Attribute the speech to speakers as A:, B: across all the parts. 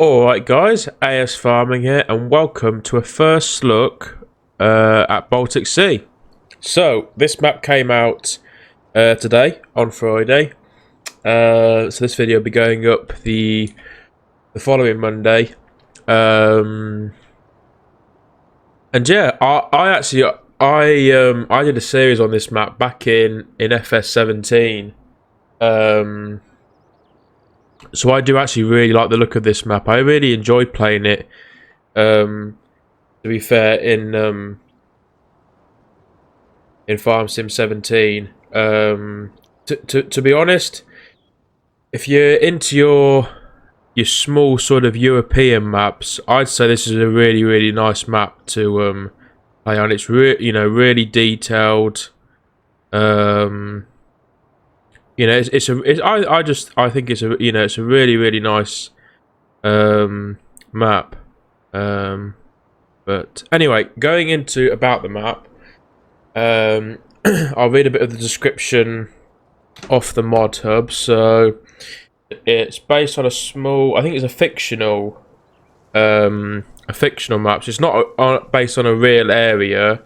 A: Alright guys, AS Farming here and welcome to a first look at Baltic Sea. So this map came out today on Friday, so this video will be going up the following Monday, and yeah, I did a series on this map back in FS17. So I do actually really like the look of this map. I really enjoyed playing it. To be fair, in Farm Sim 17. To be honest, if you're into your small sort of European maps, I'd say this is a really nice map to play on. It's really detailed. I think it's it's a really nice map. But anyway, going into about the map, I'll read a bit of the description off the mod hub. So it's based on I think it's a fictional map. So it's not based on a real area,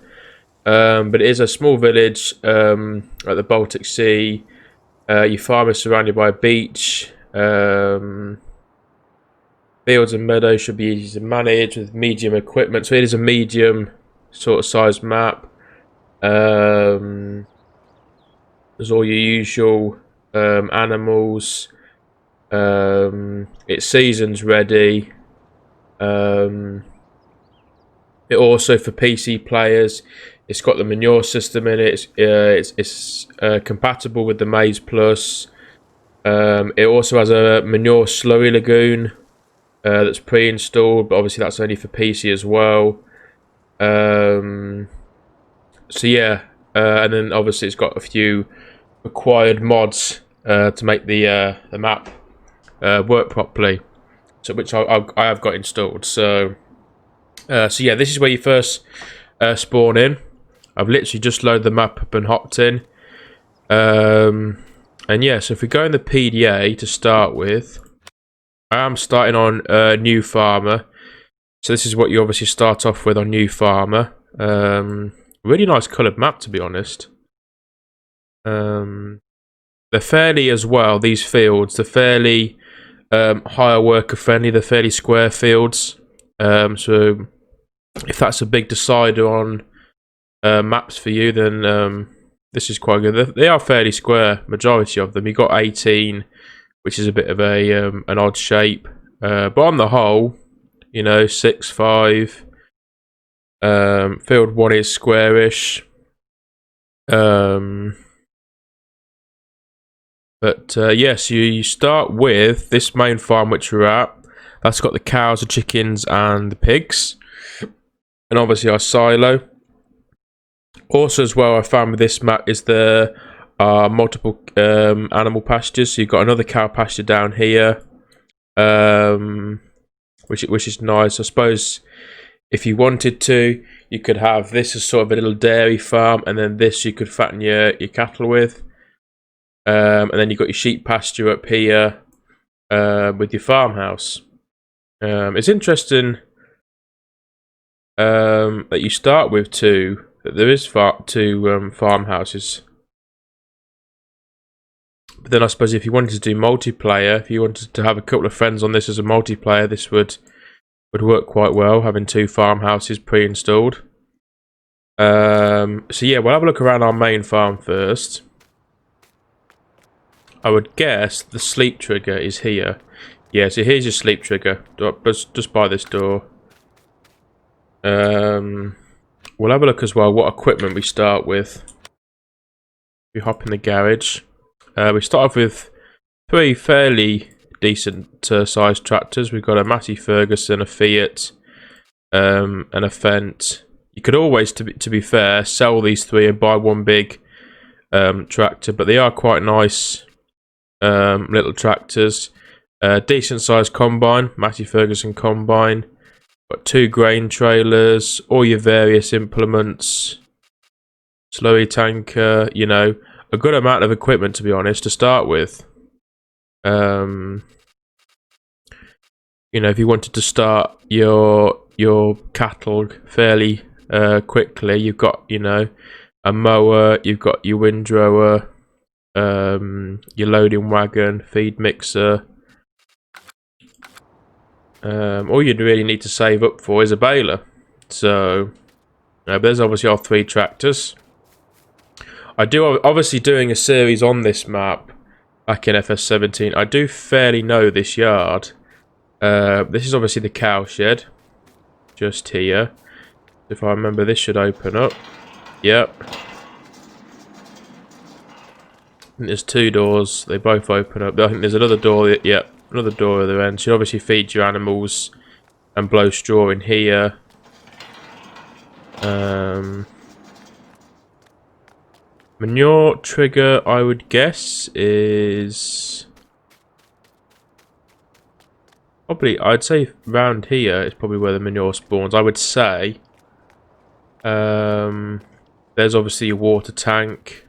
A: but it is a small village at the Baltic Sea. Your farm is surrounded by a beach. Fields and meadows should be easy to manage with medium equipment. So it is a medium sort of size map. There's all your usual animals. It's seasons ready. It also for PC players. It's got the manure system in it. It's compatible with the MaizePlus. It also has a manure slurry lagoon that's pre-installed, but obviously that's only for PC as well. So yeah, and then obviously it's got a few required mods to make the map work properly, so which I have got installed. So yeah, this is where you first spawn in. I've literally just loaded the map up and hopped in. And yeah, so if we go in the PDA to start with, I am starting on New Farmer. So this is what you obviously start off with on New Farmer. Really nice coloured map, to be honest. They're fairly, as well, these fields, they're fairly hire worker friendly. They're fairly square fields. So if that's a big decider on maps for you, then this is quite good. They are fairly square, majority of them. You've got 18, which is a bit of an odd shape, but on the whole, 6, 5. Field 1 is squarish. Yes, you start with this main farm which we're at. That's got the cows, the chickens, and the pigs, and obviously our silo. Also, as well, I found with this map is there are multiple animal pastures. So you've got another cow pasture down here, which is nice. I suppose if you wanted to, you could have this as sort of a little dairy farm, and then this you could fatten your cattle with. And then you've got your sheep pasture up here with your farmhouse. It's interesting that you start with two. That there is two farmhouses. But then I suppose if you wanted to do multiplayer, if you wanted to have a couple of friends on this as a multiplayer, this would work quite well, having two farmhouses pre-installed. So yeah, we'll have a look around our main farm first. I would guess the sleep trigger is here. Yeah, so here's your sleep trigger, just by this door. We'll have a look as well what equipment we start with. We hop in the garage. We start off with 3 fairly decent sized tractors. We've got a Massey Ferguson, a Fiat, and a Fendt. You could always, to be fair, sell these 3 and buy one big tractor, but they are quite nice little tractors. Decent sized combine, Massey Ferguson combine. Got 2 grain trailers, all your various implements, slurry tanker, a good amount of equipment, to be honest, to start with. you know, if you wanted to start your cattle fairly quickly, you've got, you know, a mower, you've got your windrower, your loading wagon, feed mixer. All you'd really need to save up for is a baler. So there's obviously our 3 tractors. I do obviously doing a series on this map back in FS17. I do fairly know this yard. This is obviously the cow shed, just here. If I remember, this should open up. Yep. And there's 2 doors. They both open up. I think there's another door. Yep, another door at the end. So you obviously feed your animals and blow straw in here. Manure trigger, I would guess, is probably, I'd say round here is probably where the manure spawns. I would say. There's obviously a water tank.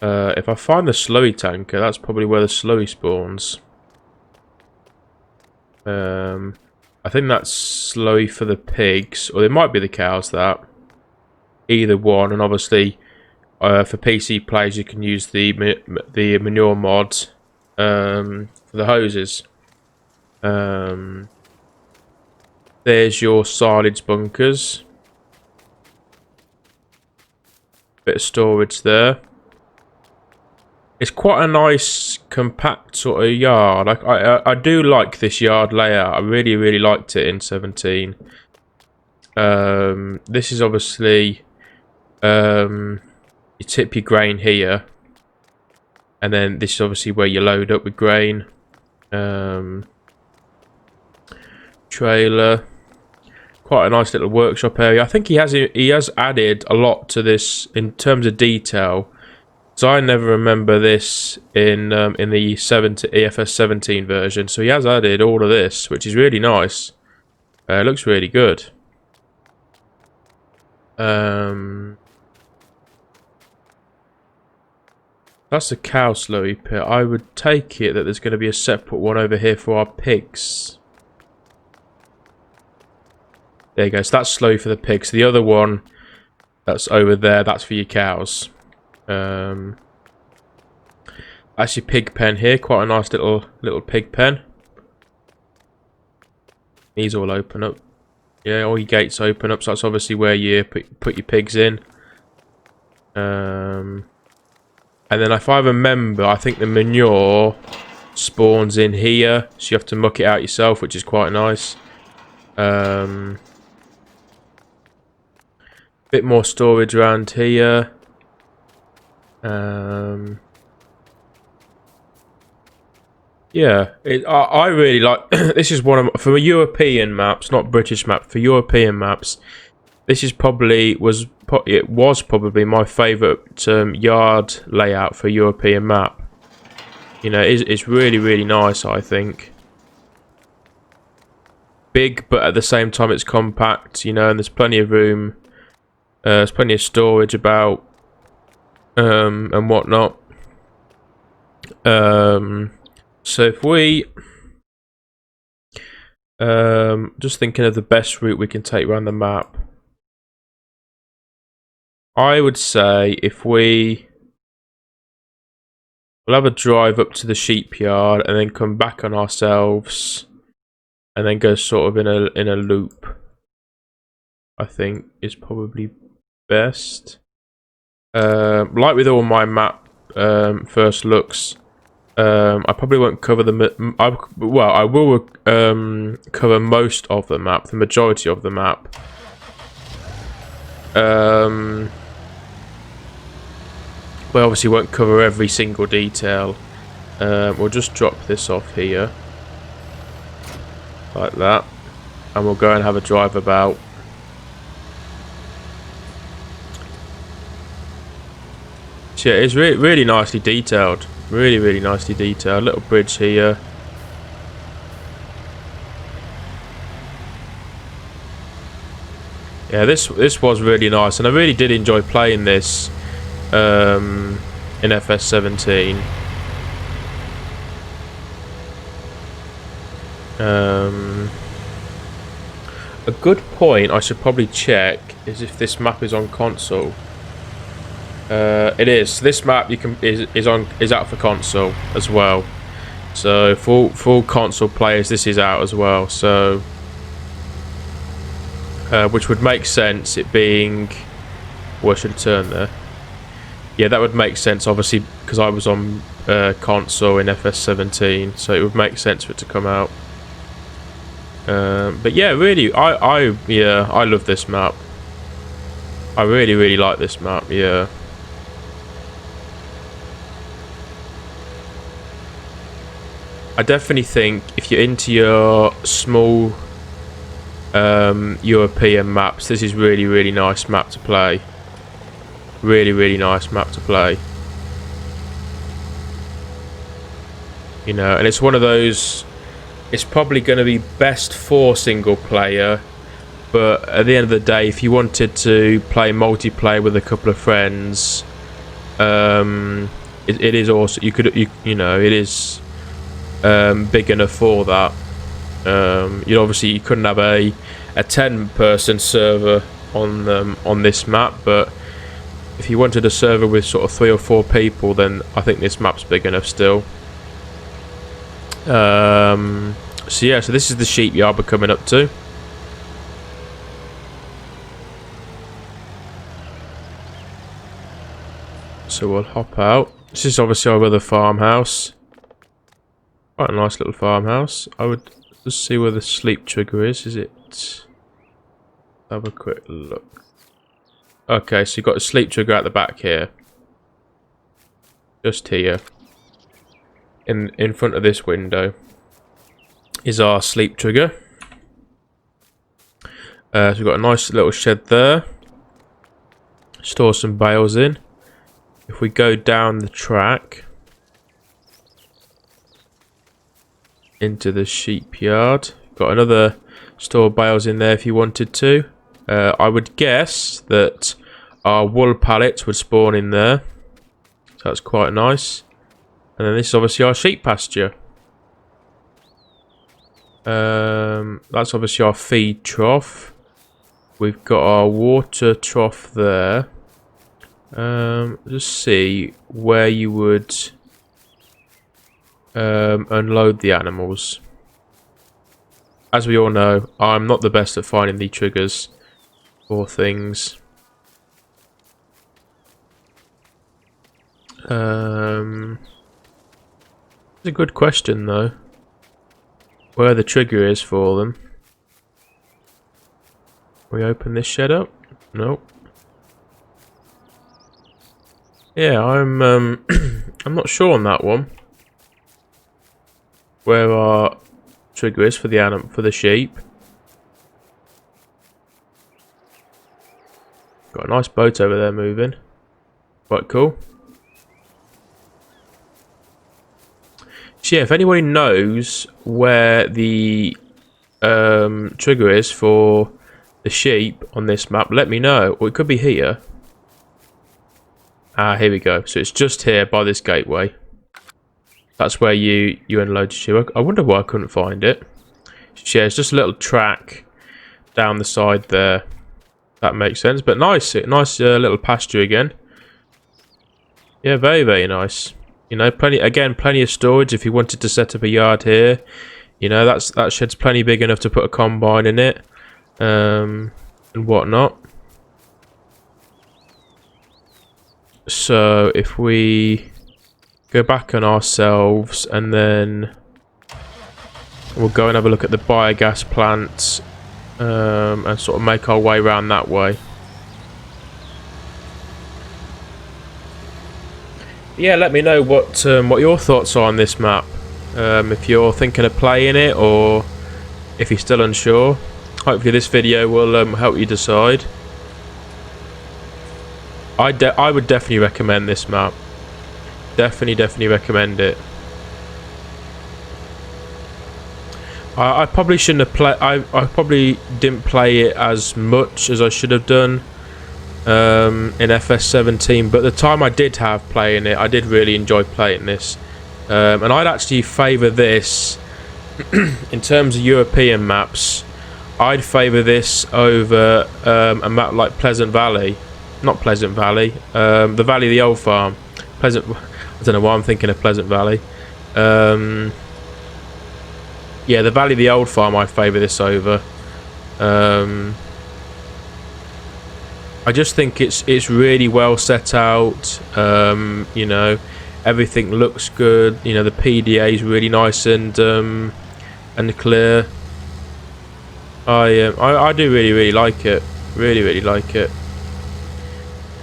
A: If I find the slurry tanker, that's probably where the slurry spawns. I think that's slurry for the pigs, or it might be the cows. That either one, and obviously for PC players, you can use the manure mod for the hoses. There's your silage bunkers. Bit of storage there. It's quite a nice, compact sort of yard. I do like this yard layout. I really liked it in 17. This is obviously you tip your grain here, and then this is obviously where you load up with grain. Trailer. Quite a nice little workshop area. I think he has added a lot to this in terms of detail. So I never remember this in the EFS 17 version. So he has added all of this, which is really nice. It looks really good. That's the cow slurry pit. I would take it that there's going to be a separate one over here for our pigs. There you go. So that's slurry for the pigs. The other one that's over there, that's for your cows. That's your pig pen here. Quite a nice little pig pen. These all open up. Yeah, all your gates open up. So that's obviously where you put your pigs in. And then if I remember, I think the manure spawns in here. So you have to muck it out yourself, which is quite nice. Bit more storage around here. Yeah, I really like. This is one of for European maps, not British map. For European maps, this is probably was probably my favourite yard layout for a European map. You know, it's really nice. I think big, but at the same time it's compact. You know, and there's plenty of room. There's plenty of storage about, and whatnot. So if we, just thinking of the best route we can take around the map, I would say if we'll have a drive up to the sheep yard and then come back on ourselves, and then go sort of in a loop. I think is probably best. Like with all my map first looks, I probably won't cover the I will cover most of the map, the majority of the map. We obviously won't cover every single detail. We'll just drop this off here like that, and we'll go and have a drive about. So yeah, it's really nicely detailed. Really nicely detailed. Little bridge here. Yeah, this was really nice, and I really did enjoy playing this in FS17. A good point I should probably check is if this map is on console. It is. This map is out for console as well. So full console players, this is out as well. So which would make sense. It being, well, I should turn there. Yeah, that would make sense. Obviously, because I was on console in FS17, so it would make sense for it to come out. But yeah, really, I love this map. I really like this map. Yeah. I definitely think if you're into your small European maps, this is really nice map to play. Really nice map to play. You know, and it's one of those. It's probably going to be best for single player, but at the end of the day, if you wanted to play multiplayer with a couple of friends, it is also you know it is big enough for that. You couldn't have a 10-person server on this map, but if you wanted a server with sort of 3 or 4 people, then I think this map's big enough still. So yeah, so this is the sheep yard we're coming up to. So we'll hop out. This is obviously our other farmhouse. Quite a nice little farmhouse. I would just see where the sleep trigger is. Is it? Have a quick look. Okay, so you've got a sleep trigger at the back here. Just here. In front of this window is our sleep trigger. So we've got a nice little shed there. Store some bales in. If we go down the track into the sheep yard, got another store bales in there if you wanted to. I would guess that our wool pallets would spawn in there. So that's quite nice. And then this is obviously our sheep pasture. That's obviously our feed trough. We've got our water trough there. Just see where you would unload the animals. As we all know, I'm not the best at finding the triggers for things. It's a good question though. Where the trigger is for them. We open this shed up? Nope. Yeah, I'm I'm not sure on that one. Where our trigger is for the sheep. Got a nice boat over there moving. Quite cool. So yeah, if anybody knows where the trigger is for the sheep on this map, let me know. Or it could be here. Ah, here we go. So it's just here by this gateway. That's where you unload your sheep. I wonder why I couldn't find it. So yeah, it's just a little track down the side there. That makes sense. But nice little pasture again. Yeah, very nice. You know, plenty of storage if you wanted to set up a yard here. You know, that shed's plenty big enough to put a combine in it, and whatnot. So if we go back on ourselves and then we'll go and have a look at the biogas plant, and sort of make our way around that way. Yeah, let me know what your thoughts are on this map. If you're thinking of playing it or if you're still unsure. Hopefully this video will help you decide. I would definitely recommend this map. Definitely recommend it. I probably shouldn't have played. I probably didn't play it as much as I should have done in FS17, but the time I did have playing it, I did really enjoy playing this, and I'd actually favour this in terms of European maps, I'd favour this over a map like Pleasant Valley. Not Pleasant Valley, the Valley of the Old Farm. Pleasant. I don't know why I'm thinking of Pleasant Valley. Yeah, the Valley of the Old Farm, I favour this over. I just think it's really well set out. You know, everything looks good. You know, the PDA is really nice and clear. I do really like it. Really like it.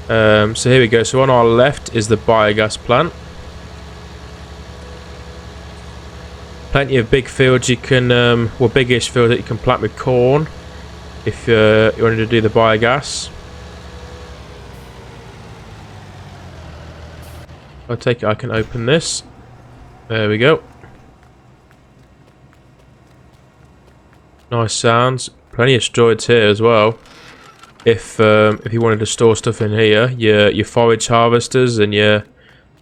A: So here we go. So on our left is the biogas plant. Plenty of big fields you can, well, biggish fields that you can plant with corn if you wanted to do the biogas. I take it I can open this. There we go. Nice sounds. Plenty of storage here as well. If you wanted to store stuff in here, your forage harvesters and your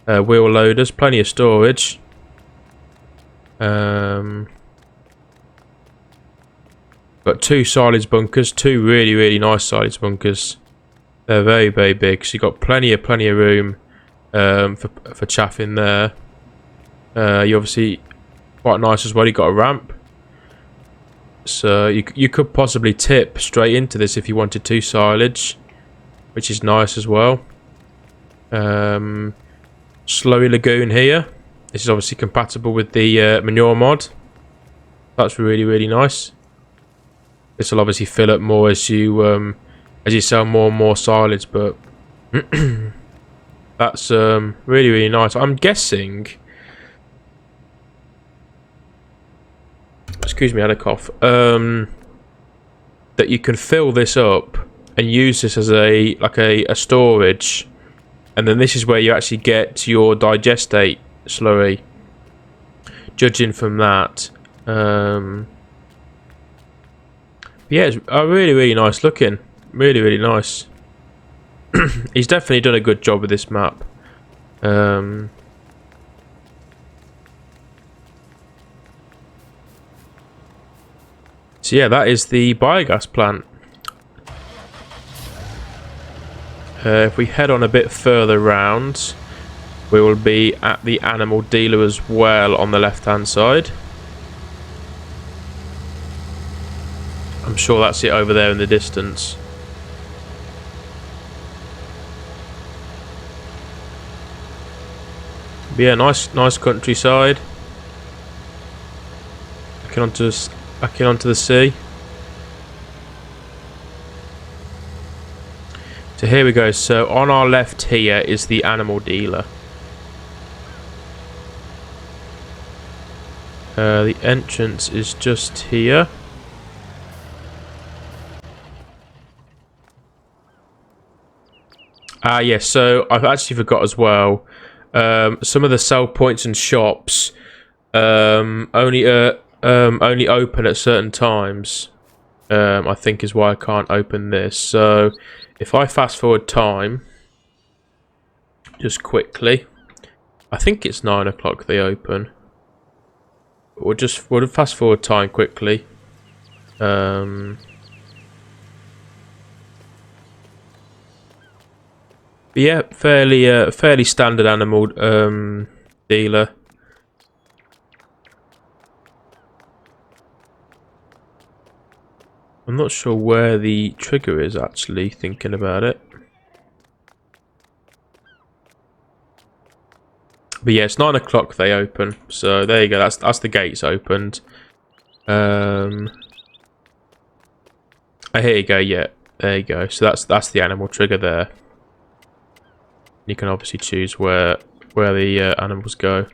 A: wheel loaders, plenty of storage. Got 2 silage bunkers, 2 really nice silage bunkers. They're very big, so you've got plenty of room for chaff in there. You obviously quite nice as well. You got a ramp, so you could possibly tip straight into this if you wanted to silage, which is nice as well. Slurry lagoon here. This is obviously compatible with the manure mod. That's really nice. This will obviously fill up more as you sell more and more silage, but that's really nice. I'm guessing. Excuse me, I had a cough. That you can fill this up and use this as a storage, and then this is where you actually get your digestate slurry. Judging from that, yeah, it's really nice looking. Really nice. He's definitely done a good job with this map. So yeah, that is the biogas plant. If we head on a bit further round, we will be at the animal dealer as well on the left hand side. I'm sure that's it over there in the distance. But yeah, nice countryside. Back onto the sea. So here we go. So on our left here is the animal dealer. The entrance is just here. Yes, so I've actually forgot as well. Some of the sell points and shops only open at certain times. I think is why I can't open this. So if I fast forward time, just quickly, I think it's 9 o'clock they open. We'll fast forward time quickly. But yeah, fairly standard animal dealer. I'm not sure where the trigger is actually, thinking about it. But yeah, it's 9 o'clock they open. So there you go, that's the gates opened. Oh, here you go, yeah. There you go. So that's the animal trigger there. You can obviously choose where the animals go.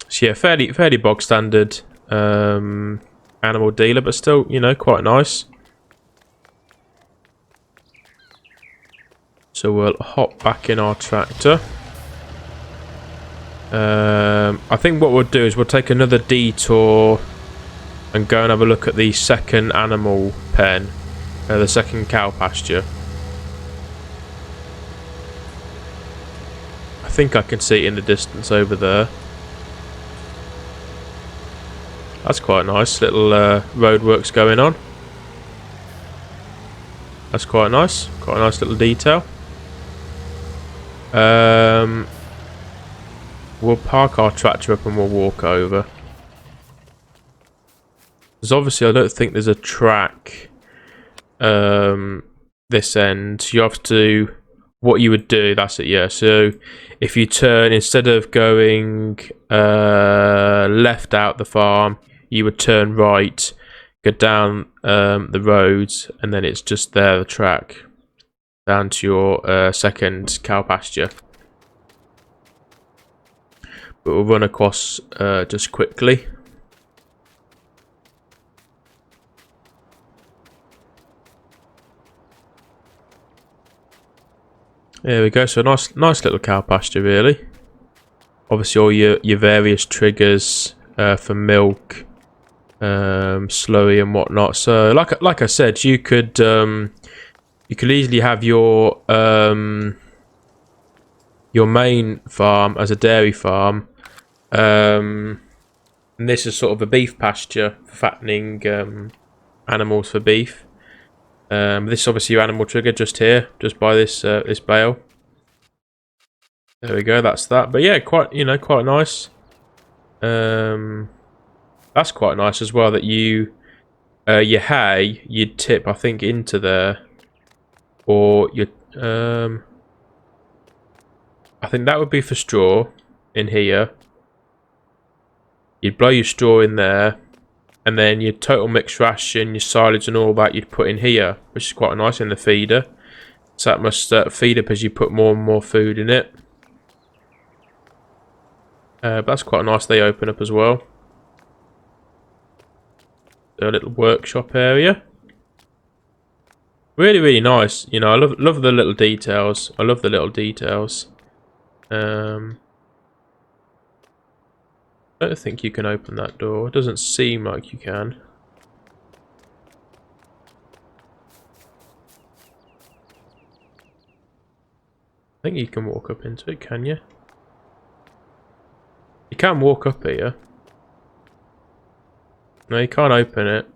A: So yeah, fairly bog standard animal dealer, but still, you know, quite nice. So we'll hop back in our tractor. I think what we'll do is we'll take another detour and go and have a look at the second animal pen, the second cow pasture. I think I can see it in the distance over there. That's quite nice. Little roadworks going on. That's quite nice. Quite a nice little detail. We'll park our tractor up and we'll walk over. Because obviously I don't think there's a track this end. You have to... What you would do, that's it, yeah. So if you turn, instead of going left out the farm, you would turn right, go down the roads, and then it's just there, the track, down to your second cow pasture. But we'll run across just quickly. There we go. So nice little cow pasture, really. Obviously, all your various triggers for milk, slurry, and whatnot. So, like I said, you could easily have your main farm as a dairy farm. And this is sort of a beef pasture for fattening animals for beef. This is obviously your animal trigger just here, just by this this bale. There we go, that's that. But yeah, quite nice. That's quite nice as well that you your hay you'd tip, I think, into there, or your I think that would be for straw in here. You'd blow your straw in there. And then your total mixed ration, your silage and all that you'd put in here, which is quite nice in the feeder. So that must feed up as you put more and more food in it. But that's quite nice, they open up as well. A little workshop area. Really, really nice. You know, I love the little details. I love the little details. I don't think you can open that door. It doesn't seem like you can. I think you can walk up into it, can you? You can walk up here. No, you can't open it.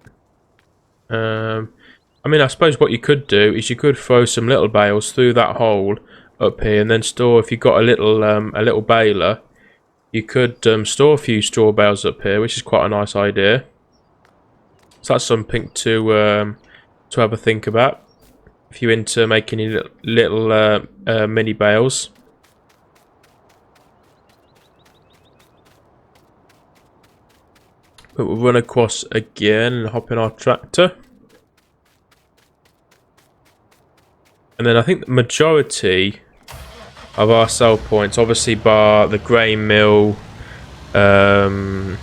A: I mean, I suppose what you could do is you could throw some little bales through that hole up here, and then store, if you've got a little baler, you could store a few straw bales up here, which is quite a nice idea. So that's something to have a think about if you're into making your little mini bales. But we'll run across again and hop in our tractor. And then I think the majority of our sell points, obviously bar the grain mill and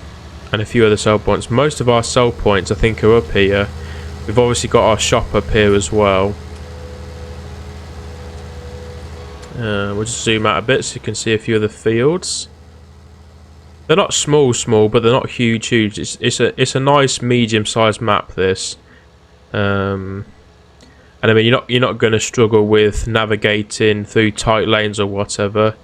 A: a few other sell points, most of our sell points I think are up here. We've obviously got our shop up here as well. We'll just zoom out a bit so you can see a few of the fields. They're not small, but they're not huge. It's a nice medium-sized map, this. And I mean, you're not going to struggle with navigating through tight lanes or whatever.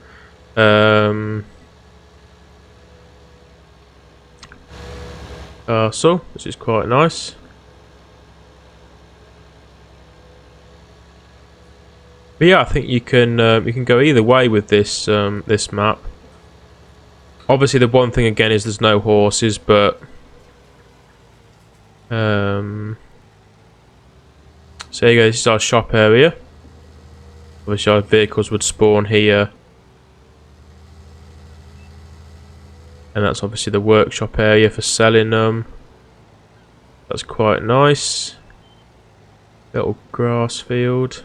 A: Castle, which is quite nice. But yeah, I think you can go either way with this this map. Obviously, the one thing again is there's no horses, but so there you go. This is our shop area. Obviously, our vehicles would spawn here, and that's obviously the workshop area for selling them. That's quite nice. Little grass field.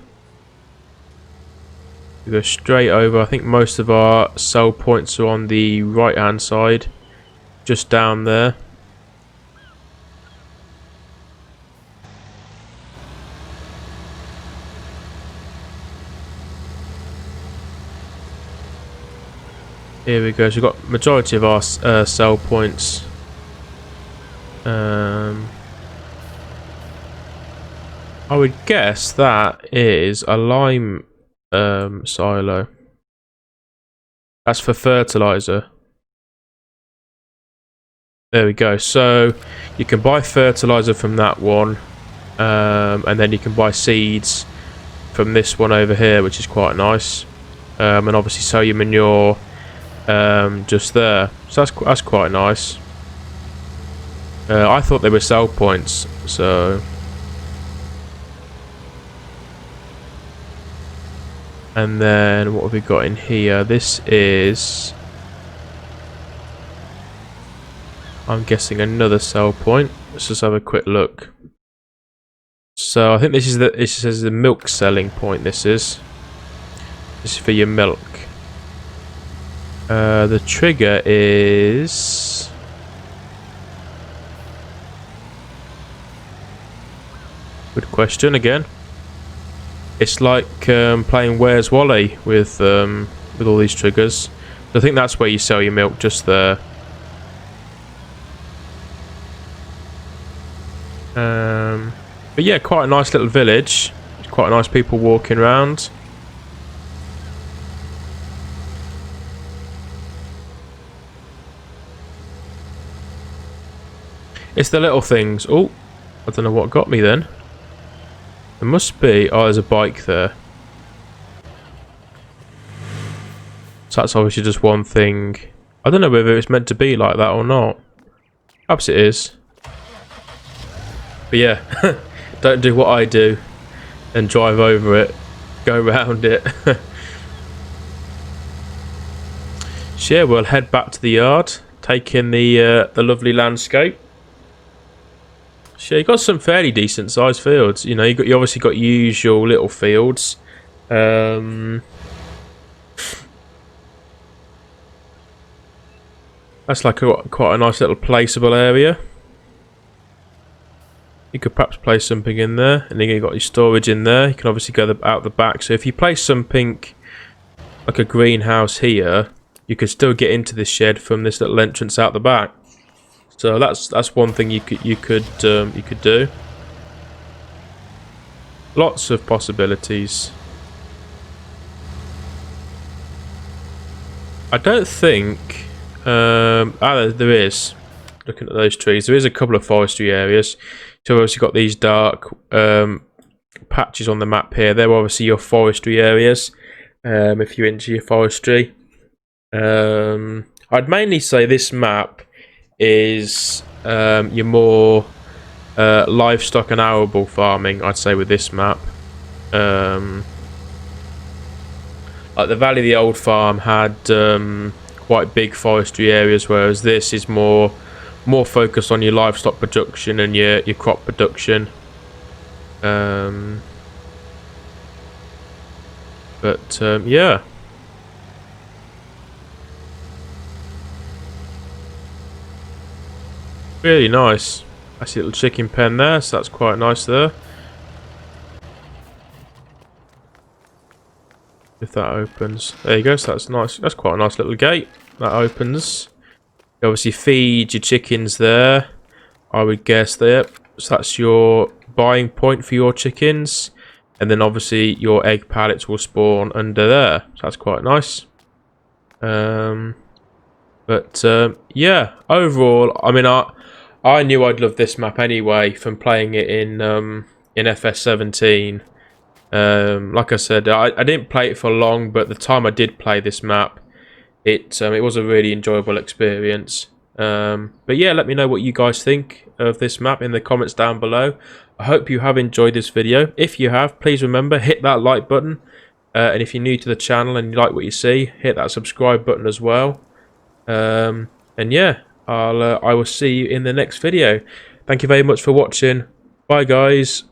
A: We go straight over. I think most of our sell points are on the right hand side, just down there. Here we go. So we've got majority of our sell points. I would guess that is a lime silo. That's for fertilizer. There we go. So you can buy fertilizer from that one, and then you can buy seeds from this one over here, which is quite nice. And obviously sell your manure just there. So that's quite nice. I thought they were sell points, so. And then what have we got in here? This is, I'm guessing, another sell point. Let's just have a quick look. So I think this is it says the milk selling point. This is for your milk. The trigger is good question again. It's like playing Where's Wally with all these triggers. So I think that's where you sell your milk, just there. But yeah, quite a nice little village. Quite nice people walking around. It's the little things. Oh, I don't know what got me then. There must be. Oh, there's a bike there. So that's obviously just one thing. I don't know whether it's meant to be like that or not. Perhaps it is. But yeah, don't do what I do and drive over it. Go around it. So yeah, we'll head back to the yard. Take in the lovely landscape. So you got some fairly decent sized fields. You know, you obviously got usual little fields. That's like quite a nice little placeable area. You could perhaps place something in there, and then you've got your storage in there. You can obviously go out the back. So if you place something like a greenhouse here, you could still get into this shed from this little entrance out the back. So that's one thing you could do. Lots of possibilities. I don't think there is. Looking at those trees, there is a couple of forestry areas. So we've obviously got these dark patches on the map here. They're obviously your forestry areas. If you're into your forestry, I'd mainly say this map is your more livestock and arable farming. I'd say with this map, like the Valley of the Old Farm had quite big forestry areas, whereas this is more focused on your livestock production and your crop production. Yeah. Really nice. I see a little chicken pen there, so that's quite nice there. If that opens. There you go, so that's nice. That's quite a nice little gate. That opens. You obviously feed your chickens there. I would guess there. So that's your buying point for your chickens. And then obviously your egg pallets will spawn under there. So that's quite nice. Yeah, overall, I mean, I knew I'd love this map anyway from playing it in FS17. Like I said, I didn't play it for long, but the time I did play this map, it was a really enjoyable experience. But yeah, let me know what you guys think of this map in the comments down below. I hope you have enjoyed this video. If you have, please remember, hit that like button. And if you're new to the channel and you like what you see, hit that subscribe button as well. And yeah, I will see you in the next video. Thank you very much for watching. Bye guys.